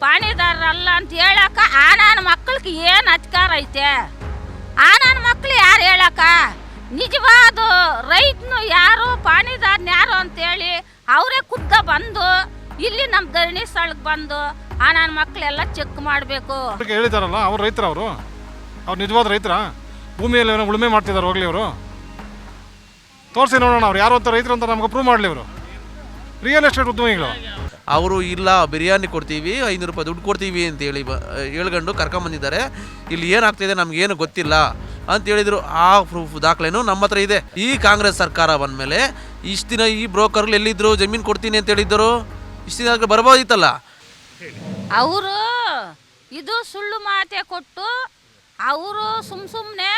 ಪಾಣಿದಾರರಲ್ಲ ಅಂತ ಹೇಳಕ ಆ ನನ್ನ ಮಕ್ಕಳಿಗೆ ಏನು ಅಧಿಕಾರ ಐತೆ? ಆ ನನ್ನ ಮಕ್ಳು ಯಾರು ಹೇಳಕ? ನಿಜವಾದ ರೈತನು ಯಾರು, ಪಾಣಿದಾರನ ಯಾರು ಅಂತೇಳಿ ಅವರೇ ಖುದ್ದ ಬಂದು ಇಲ್ಲಿ ನಮ್ಮ ಧರಣಿ ಸ್ಥಳಕ್ಕೆ ಬಂದು ಆ ನನ್ನ ಮಕ್ಕಳೆಲ್ಲ ಚೆಕ್ ಮಾಡಬೇಕು. ಹೇಳಿದಾರಲ್ಲ, ಅವ್ರು ರೈತರ, ಅವ್ರು ನಿಜವಾದ ರೈತರ? ಭೂಮಿಯಲ್ಲಿ ಏನೋ ಉಳುಮೆ ಮಾಡ್ತಿದ್ದಾರೆ, ಹೋಗ್ಲಿ ಅವರು ತೋರಿಸಿ ನೋಡೋಣ. ಅವ್ರು ಯಾರು ಅಂತ ರೈತರು ಅಂತ ನಮ್ಗೆ ಪ್ರೂವ್ ಮಾಡಲಿ. ಅವರು ರಿಯಲ್ ಎಸ್ಟೇಟ್ ಉದ್ಯಮಿಗಳು. ಅವರು ಇಲ್ಲ ಬಿರಿಯಾನಿ ಕೊಡ್ತೀವಿ, 500 ರೂಪಾಯಿ ದುಡ್ಡು ಕೊಡ್ತೀವಿ ಅಂತೇಳಿ ಹೇಳ್ಕೊಂಡು ಕರ್ಕೊಂಬಂದಿದ್ದಾರೆ. ಇಲ್ಲಿ ಏನಾಗ್ತಿದೆ ನಮಗೇನು ಗೊತ್ತಿಲ್ಲ ಅಂತ ಹೇಳಿದರು. ಆ ಪ್ರೂಫ್ ದಾಖಲೆನೂ ನಮ್ಮ ಹತ್ರ ಇದೆ. ಈ ಕಾಂಗ್ರೆಸ್ ಸರ್ಕಾರ ಬಂದಮೇಲೆ ಇಷ್ಟು ದಿನ ಈ ಬ್ರೋಕರ್ಗಳು ಎಲ್ಲಿದ್ದರು? ಜಮೀನು ಕೊಡ್ತೀನಿ ಅಂತ ಹೇಳಿದ್ದರು. ಇಷ್ಟು ದಿನ ಬರ್ಬೋದಿತ್ತಲ್ಲ. ಅವರು ಇದು ಸುಳ್ಳು ಮಾತೆ ಕೊಟ್ಟು ಅವರು ಸುಮ್ಮನೆ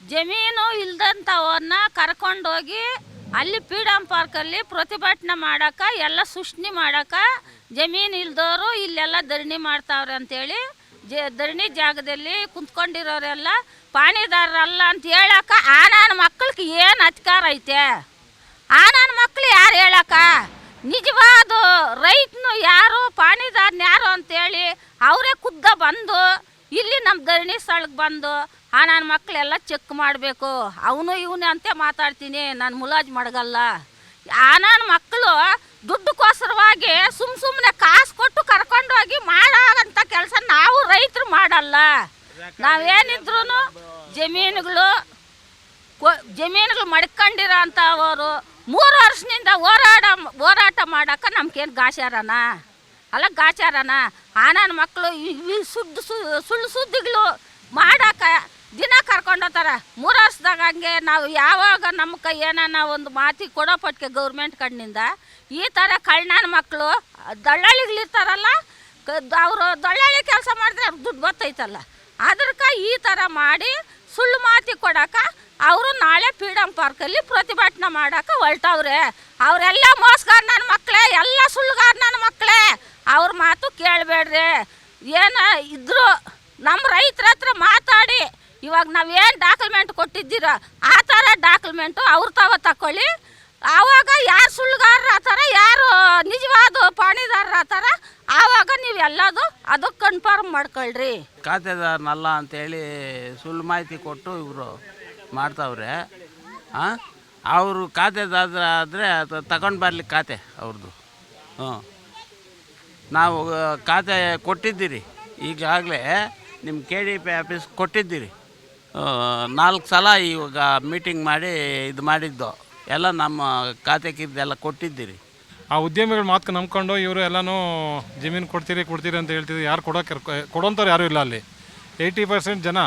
ಜಮೀನು ಇಲ್ದಂಥವನ್ನ ಕರ್ಕೊಂಡೋಗಿ ಅಲ್ಲಿ ಫ್ರೀಡಮ್ ಪಾರ್ಕಲ್ಲಿ ಪ್ರತಿಭಟನೆ ಮಾಡೋಕೆ, ಎಲ್ಲ ಸೃಷ್ಟಿ ಮಾಡೋಕೆ, ಜಮೀನು ಇಲ್ದವರು ಇಲ್ಲೆಲ್ಲ ಧರಣಿ ಮಾಡ್ತಾವ್ರೆ ಅಂಥೇಳಿ ಧರಣಿ ಜಾಗದಲ್ಲಿ ಕುಂತ್ಕೊಂಡಿರೋರೆಲ್ಲ ಪಾಣಿದಾರರಲ್ಲ ಅಂತ ಹೇಳಕ ಆ ನನ್ನ ಮಕ್ಕಳಿಗೆ ಏನು ಅಧಿಕಾರ ಐತೆ? ಆ ನನ್ನ ಮಕ್ಳು ಯಾರು ಹೇಳಕ? ನಿಜವಾದ ರೈತನು ಯಾರು, ಪಾಣಿದಾರನ ಯಾರು ಅಂತೇಳಿ ಅವರೇ ಖುದ್ದ ಬಂದು ಇಲ್ಲಿ ನಮ್ಮ ಧರಣಿ ಸ್ಥಳಕ್ಕೆ ಬಂದು ಆ ನನ್ನ ಮಕ್ಕಳೆಲ್ಲ ಚೆಕ್ ಮಾಡಬೇಕು. ಅವನು ಇವನು ಅಂತ ಮಾತಾಡ್ತೀನಿ, ನಾನು ಮುಲಾಜ್ ಮಡಗಲ್ಲ. ಆ ನನ್ನ ಮಕ್ಕಳು ದುಡ್ಡುಗೋಸ್ಕರವಾಗಿ ಸುಮ್ಮನೆ ಕಾಸು ಕೊಟ್ಟು ಕರ್ಕೊಂಡೋಗಿ ಮಾಡೋಂಥ ಕೆಲಸ ನಾವು ರೈತರು ಮಾಡಲ್ಲ. ನಾವೇನಿದ್ರು ಜಮೀನುಗಳು ಮಡ್ಕೊಂಡಿರೋ ಅಂಥವರು 3 ವರ್ಷದಿಂದ ಹೋರಾಟ ಮಾಡೋಕೆ ನಮ್ಗೇನು ಗಾಚಾರನ ಅಲ್ಲ? ಗಾಚಾರನ? ಆ ನನ್ನ ಮಕ್ಕಳು ಸುಳ್ಳು ಸುದ್ದಿಗಳು ಮಾಡೋಕೆ ದಿನ ಕರ್ಕೊಂಡೋಗ್ತಾರೆ. 3 ವರ್ಷದಾಗ ಹಂಗೆ ನಾವು ಯಾವಾಗ ನಮ್ಮ ಕೈ ಏನಾನ ಒಂದು ಮಾತಿ ಕೊಡೋ ಪಟ್ಟಿಗೆ ಗೌರ್ಮೆಂಟ್ ಕಣ್ಣಿಂದ ಈ ಥರ ಕಳ್ಳನ ಮಕ್ಕಳು ದಳ್ಳಾಳಿಗಳಿರ್ತಾರಲ್ಲ, ಅವರು ದಳ್ಳಾಳಿ ಕೆಲಸ ಮಾಡಿದ್ರೆ ಅವ್ರಿಗೆ ದುಡ್ಡು ಬರ್ತೈತಲ್ಲ, ಅದಕ್ಕೆ ಈ ಥರ ಮಾಡಿ ಸುಳ್ಳು ಮಾತಿ ಕೊಡೋಕೆ ಅವರು ನಾಳೆ ಫ್ರೀಡಮ್ ಪಾರ್ಕಲ್ಲಿ ಪ್ರತಿಭಟನೆ ಮಾಡೋಕೆ ಹೊರಟವ್ರೆ. ಅವರೆಲ್ಲ ಮೋಸಗಾರ ನನ್ನ ಮಕ್ಕಳೇ, ಎಲ್ಲ ಸುಳ್ಳುಗಾರ ನನ್ನ ಮಕ್ಕಳೇ. ಅವ್ರ ಮಾತು ಕೇಳಬೇಡ್ರಿ. ಏನು ಇದ್ರು ನಮ್ಮ ರೈತರ ಹತ್ರ ಮಾತಾಡಿ, ಇವಾಗ ನಾವೇನು ಡಾಕ್ಯುಮೆಂಟ್ ಕೊಟ್ಟಿದ್ದೀರೋ ಆ ಥರ ಡಾಕ್ಯುಮೆಂಟು ಅವ್ರು ತಗೊಳ್ಳಿ. ಆವಾಗ ಯಾರು ಸುಳ್ಳುಗಾರರ ಆ ಥರ, ಯಾರು ನಿಜವಾದ ಪಾಣಿದಾರರ ಆ ಥರ, ಆವಾಗ ನೀವು ಎಲ್ಲದು ಅದು ಕನ್ಫರ್ಮ್ ಮಾಡ್ಕೊಳ್ರಿ. ಖಾತೆದಾರನಲ್ಲ ಅಂತೇಳಿ ಸುಳ್ಳು ಮಾಹಿತಿ ಕೊಟ್ಟು ಇವರು ಮಾಡ್ತಾವ್ರೆ. ಅವರು ಖಾತೆದಾರ ಆದರೆ ತಗೊಂಡು ಬರ್ಲಿಕ್ಕೆ ಖಾತೆ ಅವ್ರದ್ದು. ನಾವು ಖಾತೆ ಕೊಟ್ಟಿದ್ದೀರಿ, ಈಗಾಗಲೇ ನಿಮ್ಮ KDP ಆಫೀಸ್ ಕೊಟ್ಟಿದ್ದೀರಿ. 4 ಸಲ ಇವಾಗ ಮೀಟಿಂಗ್ ಮಾಡಿ ಇದು ಮಾಡಿದ್ದು ಎಲ್ಲ ನಮ್ಮ ಖಾತೆಗಿದ್ದೆಲ್ಲ ಕೊಟ್ಟಿದ್ದೀರಿ. ಆ ಉದ್ಯಮಿಗಳ ಮಾತು ನಂಬ್ಕೊಂಡು ಇವರು ಎಲ್ಲನೂ ಜಮೀನು ಕೊಡ್ತೀರಿ ಅಂತ ಹೇಳ್ತಿದ್ರು. ಯಾರು ಕೊಡೋಂಥವ್ರು ಯಾರೂ ಇಲ್ಲ ಅಲ್ಲಿ. 80% ಜನ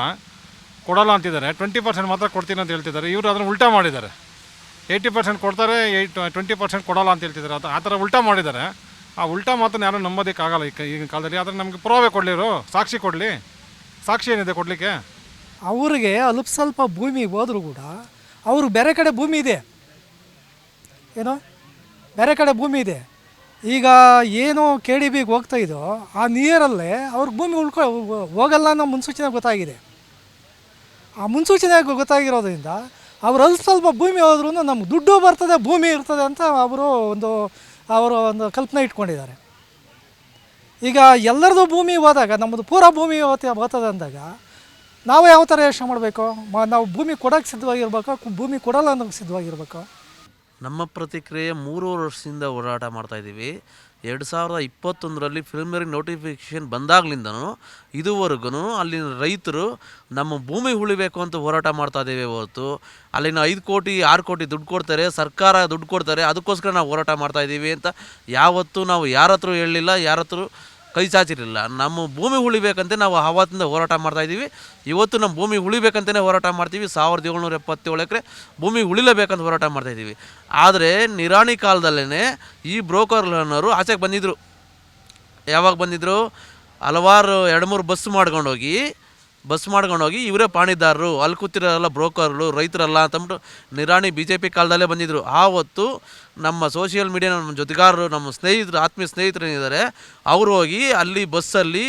ಕೊಡೋಲ್ಲ ಅಂತಿದ್ದಾರೆ, 20% ಮಾತ್ರ ಕೊಡ್ತೀನಿ ಅಂತ ಹೇಳ್ತಿದ್ದಾರೆ. ಇವರು ಅದನ್ನು ಉಲ್ಟಾ ಮಾಡಿದ್ದಾರೆ. 80% ಕೊಡ್ತಾರೆ, 20% ಕೊಡೋಲ್ಲ ಅಂತ ಹೇಳ್ತಿದ್ದಾರೆ. ಆ ಥರ ಉಲ್ಟಾ ಮಾಡಿದ್ದಾರೆ. ಆ ಉಲ್ಟಾ ಮಾತನ್ನು ಯಾರೂ ನಂಬೋದಕ್ಕಾಗಲ್ಲ ಈಗಿನ ಕಾಲದಲ್ಲಿ. ಆದರೆ ನಮಗೆ ಪುರಾವೆ ಕೊಡಲಿರು, ಸಾಕ್ಷಿ ಕೊಡಲಿ. ಸಾಕ್ಷಿ ಏನಿದೆ ಕೊಡಲಿಕ್ಕೆ? ಅವ್ರಿಗೆ ಸ್ವಲ್ಪ ಭೂಮಿ ಹೋದರೂ ಕೂಡ ಅವ್ರಿಗೆ ಬೇರೆ ಕಡೆ ಭೂಮಿ ಇದೆ, ಏನೋ ಬೇರೆ ಕಡೆ ಭೂಮಿ ಇದೆ. ಈಗ ಏನು KDBಗೆ ಹೋಗ್ತಾಯಿದ್ದೋ ಆ ನೀರಲ್ಲೇ ಅವ್ರಿಗೆ ಭೂಮಿ ಹೋಗಲ್ಲ ಅನ್ನೋ ಮುನ್ಸೂಚನೆ ಗೊತ್ತಾಗಿದೆ. ಆ ಮುನ್ಸೂಚನೆ ಗೊತ್ತಾಗಿರೋದ್ರಿಂದ ಅವ್ರು ಸ್ವಲ್ಪ ಭೂಮಿ ಹೋದ್ರೂ ನಮ್ಗೆ ದುಡ್ಡು ಬರ್ತದೆ, ಭೂಮಿ ಇರ್ತದೆ ಅಂತ ಅವರು ಒಂದು ಕಲ್ಪನೆ ಇಟ್ಕೊಂಡಿದ್ದಾರೆ. ಈಗ ಎಲ್ಲರದು ಭೂಮಿ ಹೋದಾಗ ನಮ್ಮದು ಪೂರ ಭೂಮಿ ಹೋಗ್ತದೆ ಅಂದಾಗ ನಾವು ಯಾವ ಥರ ಯೋಚನೆ ಮಾಡಬೇಕು? ನಾವು ಭೂಮಿ ಕೊಡೋಕ್ಕೆ ಸಿದ್ಧವಾಗಿರ್ಬೇಕು, ಭೂಮಿ ಕೊಡಲ್ಲ ಅನ್ನೋಕ್ಕೆ ಸಿದ್ಧವಾಗಿರ್ಬೇಕು. ನಮ್ಮ ಪ್ರತಿಕ್ರಿಯೆ 3 ವರ್ಷದಿಂದ ಹೋರಾಟ ಮಾಡ್ತಾಯಿದ್ದೀವಿ. 2021ರಲ್ಲಿ ಪ್ರಿಲಿಮಿನರಿ ನೋಟಿಫಿಕೇಷನ್ ಬಂದಾಗ್ಲಿಂದನೂ ಇದುವರೆಗೂ ಅಲ್ಲಿನ ರೈತರು ನಮ್ಮ ಭೂಮಿ ಉಳಿಬೇಕು ಅಂತ ಹೋರಾಟ ಮಾಡ್ತಾಯಿದ್ದೇವೆ ಹೊರತು ಅಲ್ಲಿನ 5 ಕೋಟಿ 6 ಕೋಟಿ ದುಡ್ಡು ಕೊಡ್ತಾರೆ, ಸರ್ಕಾರ ದುಡ್ಡು ಕೊಡ್ತಾರೆ, ಅದಕ್ಕೋಸ್ಕರ ನಾವು ಹೋರಾಟ ಮಾಡ್ತಾಯಿದ್ದೀವಿ ಅಂತ ಯಾವತ್ತೂ ನಾವು ಯಾರ ಹತ್ರ ಹೇಳಲಿಲ್ಲ, ಯಾರ ಹತ್ರ ಕೈ ಚಾಚಿರಲಿಲ್ಲ. ನಮ್ಮ ಭೂಮಿ ಉಳಿಬೇಕಂತೆ ನಾವು ಆವತ್ತಿಂದ ಹೋರಾಟ ಮಾಡ್ತಾಯಿದ್ದೀವಿ. ಇವತ್ತು ನಮ್ಮ ಭೂಮಿ ಉಳಿಬೇಕಂತಲೇ ಹೋರಾಟ ಮಾಡ್ತೀವಿ. 1777 ಎಕರೆ ಭೂಮಿ ಉಳಿಲೇಬೇಕಂತ ಹೋರಾಟ ಮಾಡ್ತಾಯಿದ್ದೀವಿ. ಆದರೆ ನಿರಾಣಿ ಕಾಲದಲ್ಲೇ ಈ ಬ್ರೋಕರ್ನವರು ಆಚೆಗೆ ಬಂದಿದ್ದರು. ಯಾವಾಗ ಬಂದಿದ್ದರು? ಹಲವಾರು 2-3 ಬಸ್ ಮಾಡ್ಕೊಂಡೋಗಿ ಇವರೇ ಪಾಣಿದಾರರು, ಅಲ್ಲಿ ಕೂತಿರೋಲ್ಲ ಬ್ರೋಕರ್ಗಳು, ರೈತರಲ್ಲ ಅಂತಂದ್ಬಿಟ್ಟು ನಿರಾಣಿ BJP ಕಾಲದಲ್ಲೇ ಬಂದಿದ್ದರು. ಆವತ್ತು ನಮ್ಮ ಸೋಷಿಯಲ್ ಮೀಡಿಯಾ, ನಮ್ಮ ಜೊತೆಗಾರರು, ನಮ್ಮ ಸ್ನೇಹಿತರು, ಆತ್ಮೀಯ ಸ್ನೇಹಿತರು ಏನಿದ್ದಾರೆ ಅವರು ಹೋಗಿ ಅಲ್ಲಿ ಬಸ್ಸಲ್ಲಿ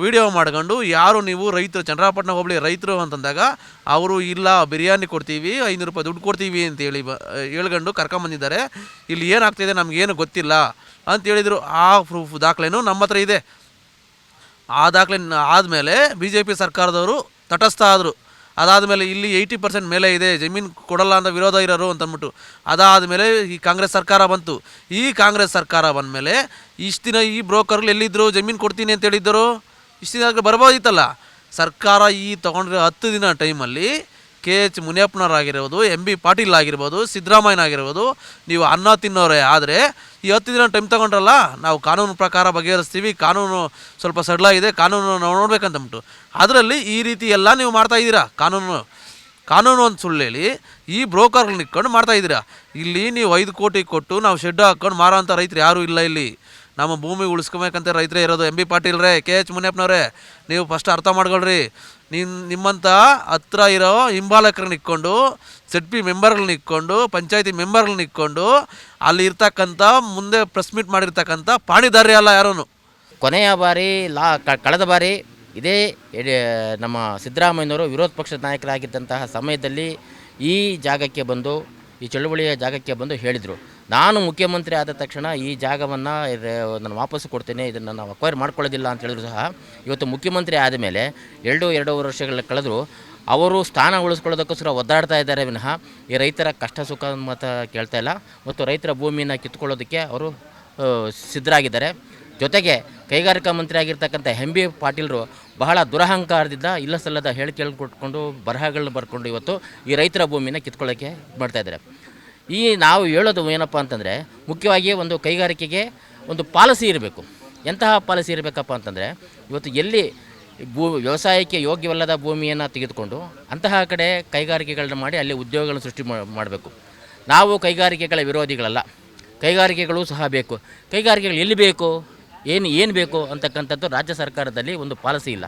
ವಿಡಿಯೋ ಮಾಡ್ಕೊಂಡು ಯಾರು ನೀವು ರೈತರು, ಚನ್ನರಾಯಪಟ್ಟಣ ಹೋಬಳಿ ರೈತರು ಅಂತಂದಾಗ ಅವರು ಇಲ್ಲ ಬಿರಿಯಾನಿ ಕೊಡ್ತೀವಿ, 500 ರೂಪಾಯಿ ದುಡ್ಡು ಕೊಡ್ತೀವಿ ಅಂತೇಳಿ ಹೇಳ್ಕೊಂಡು ಕರ್ಕೊಂಬಂದಿದ್ದಾರೆ. ಇಲ್ಲಿ ಏನಾಗ್ತಿದೆ ನಮಗೇನು ಗೊತ್ತಿಲ್ಲ ಅಂತ ಹೇಳಿದರು. ಆ ಪ್ರೂಫ್ ದಾಖಲೆನೂ ನಮ್ಮ ಹತ್ರ ಇದೆ. ಆ ದಾಖಲೆ ಆದಮೇಲೆ ಬಿ ಜೆ ಪಿ ಸರ್ಕಾರದವರು ತಟಸ್ಥ ಆದರು. ಅದಾದಮೇಲೆ ಇಲ್ಲಿ 80% ಮೇಲೆ ಇದೆ, ಜಮೀನು ಕೊಡಲ್ಲ ಅಂತ ವಿರೋಧ ಇರೋರು ಅಂತಂದ್ಬಿಟ್ಟು. ಅದಾದಮೇಲೆ ಈ ಕಾಂಗ್ರೆಸ್ ಸರ್ಕಾರ ಬಂತು. ಈ ಕಾಂಗ್ರೆಸ್ ಸರ್ಕಾರ ಬಂದಮೇಲೆ ಇಷ್ಟು ದಿನ ಈ ಬ್ರೋಕರ್ಗಳು ಎಲ್ಲಿದ್ದರು, ಜಮೀನು ಕೊಡ್ತೀನಿ ಅಂತ ಹೇಳಿದ್ದರು? ಇಷ್ಟು ದಿನ ಬರ್ಬೋದಿತ್ತಲ್ಲ. ಸರ್ಕಾರ ಈ ತೊಗೊಂಡಿರೋ 10 ದಿನ ಟೈಮಲ್ಲಿ KH ಮುನಿಯಪ್ಪನವರಾಗಿರ್ಬೋದು, MB ಪಾಟೀಲ್ ಆಗಿರ್ಬೋದು, ಸಿದ್ದರಾಮಯ್ಯನಾಗಿರ್ಬೋದು, ನೀವು ಅನ್ನ ತಿನ್ನೋರೇ ಆದರೆ ಈ 10 ದಿನ ಟೈಮ್ ತೊಗೊಂಡ್ರಲ್ಲ, ನಾವು ಕಾನೂನು ಪ್ರಕಾರ ಬಗೆಹರಿಸ್ತೀವಿ, ಕಾನೂನು ಸ್ವಲ್ಪ ಸಡ್ಲಾಗಿದೆ, ಕಾನೂನು ನಾವು ನೋಡ್ಬೇಕಂತಂದ್ಬಿಟ್ಟು ಅದರಲ್ಲಿ ಈ ರೀತಿ ಎಲ್ಲ ನೀವು ಮಾಡ್ತಾಯಿದ್ದೀರಾ. ಕಾನೂನು ಅಂತ ಸುಳ್ಳು ಹೇಳಿ ಈ ಬ್ರೋಕರ್ಗಳು ಇಟ್ಕೊಂಡು ಮಾಡ್ತಾಯಿದ್ದೀರಾ. ಇಲ್ಲಿ ನೀವು 5 ಕೋಟಿ ಕೊಟ್ಟು ನಾವು ಶೆಡ್ ಹಾಕ್ಕೊಂಡು ಮಾರೋ ಅಂಥ ರೈತರು ಯಾರೂ ಇಲ್ಲ. ಇಲ್ಲಿ ನಮ್ಮ ಭೂಮಿ ಉಳಿಸ್ಕೊಬೇಕಂತ ರೈತರೇ ಇರೋದು. MB ಪಾಟೀಲ್ರೇ, KH ಮುನಿಯಪ್ಪನವರೇ, ನೀವು ಫಸ್ಟ್ ಅರ್ಥ ಮಾಡ್ಕೊಳ್ರಿ. ನಿಮ್ಮಂಥ ಹತ್ರ ಇರೋ ಹಿಂಬಾಲಕರನ್ನ ಇಟ್ಕೊಂಡು, ZP ಮೆಂಬರ್ಗಳನ್ನ ಇಟ್ಕೊಂಡು, ಪಂಚಾಯತಿ ಮೆಂಬರ್ಗಳನ್ನ ಇಟ್ಕೊಂಡು ಅಲ್ಲಿ ಇರ್ತಕ್ಕಂಥ ಮುಂದೆ ಪ್ರೆಸ್ ಮೀಟ್ ಮಾಡಿರ್ತಕ್ಕಂಥ ಪಾಣಿದಾರ್ಯ ಅಲ್ಲ ಯಾರೂ. ಕೊನೆಯ ಬಾರಿ ಕಳೆದ ಬಾರಿ ಇದೇ ನಮ್ಮ ಸಿದ್ದರಾಮಯ್ಯನವರು ವಿರೋಧ ಪಕ್ಷದ ನಾಯಕರಾಗಿದ್ದಂತಹ ಸಮಯದಲ್ಲಿ ಈ ಜಾಗಕ್ಕೆ ಬಂದು, ಈ ಚಳುವಳಿಯ ಜಾಗಕ್ಕೆ ಬಂದು ಹೇಳಿದರು, ನಾನು ಮುಖ್ಯಮಂತ್ರಿ ಆದ ತಕ್ಷಣ ಈ ಜಾಗವನ್ನು ನಾನು ವಾಪಸ್ಸು ಕೊಡ್ತೇನೆ, ಇದನ್ನು ನಾವು ಅಕ್ವೈರ್ ಮಾಡ್ಕೊಳ್ಳೋದಿಲ್ಲ ಅಂತ ಹೇಳಿದ್ರು ಸಹ ಇವತ್ತು ಮುಖ್ಯಮಂತ್ರಿ ಆದಮೇಲೆ 2.5 ವರ್ಷಗಳ ಕಳೆದರೂ ಅವರು ಸ್ಥಾನ ಉಳಿಸ್ಕೊಳ್ಳೋದಕ್ಕೋಸ್ಕರ ಒದ್ದಾಡ್ತಾ ಇದ್ದಾರೆ ವಿನಃ ಈ ರೈತರ ಕಷ್ಟ ಸುಖ ಮಾತ್ರ ಕೇಳ್ತಾ ಇಲ್ಲ. ಮತ್ತು ರೈತರ ಭೂಮಿಯನ್ನು ಕಿತ್ಕೊಳ್ಳೋದಕ್ಕೆ ಅವರು ಸಿದ್ಧರಾಗಿದ್ದಾರೆ. ಜೊತೆಗೆ ಕೈಗಾರಿಕಾ ಮಂತ್ರಿ ಆಗಿರ್ತಕ್ಕಂಥ MB ಪಾಟೀಲರು ಬಹಳ ದುರಹಂಕಾರದಿಂದ ಇಲ್ಲ ಸಲ್ಲದ ಹೇಳಿಕೆಗಳು ಕೊಟ್ಕೊಂಡು ಬರಹಗಳನ್ನ ಬರ್ಕೊಂಡು ಇವತ್ತು ಈ ರೈತರ ಭೂಮಿನ ಕಿತ್ಕೊಳ್ಳೋಕ್ಕೆ ಮಾಡ್ತಾಯಿದ್ದಾರೆ. ಈ ನಾವು ಹೇಳೋದು ಏನಪ್ಪ ಅಂತಂದರೆ, ಮುಖ್ಯವಾಗಿ ಒಂದು ಕೈಗಾರಿಕೆಗೆ ಒಂದು ಪಾಲಿಸಿ ಇರಬೇಕು. ಎಂತಹ ಪಾಲಿಸಿ ಇರಬೇಕಪ್ಪ ಅಂತಂದರೆ, ಇವತ್ತು ಎಲ್ಲಿ ವ್ಯವಸಾಯಕ್ಕೆ ಯೋಗ್ಯವಲ್ಲದ ಭೂಮಿಯನ್ನು ತೆಗೆದುಕೊಂಡು ಅಂತಹ ಕಡೆ ಕೈಗಾರಿಕೆಗಳನ್ನ ಮಾಡಿ ಅಲ್ಲಿ ಉದ್ಯೋಗಗಳನ್ನು ಸೃಷ್ಟಿ ಮಾಡಬೇಕು. ನಾವು ಕೈಗಾರಿಕೆಗಳ ವಿರೋಧಿಗಳಲ್ಲ, ಕೈಗಾರಿಕೆಗಳು ಸಹ ಬೇಕು. ಕೈಗಾರಿಕೆಗಳು ಎಲ್ಲಿ ಬೇಕು, ಏನು ಬೇಕು ಅಂತಕ್ಕಂಥದ್ದು ರಾಜ್ಯ ಸರ್ಕಾರದಲ್ಲಿ ಒಂದು ಪಾಲಿಸಿ ಇಲ್ಲ.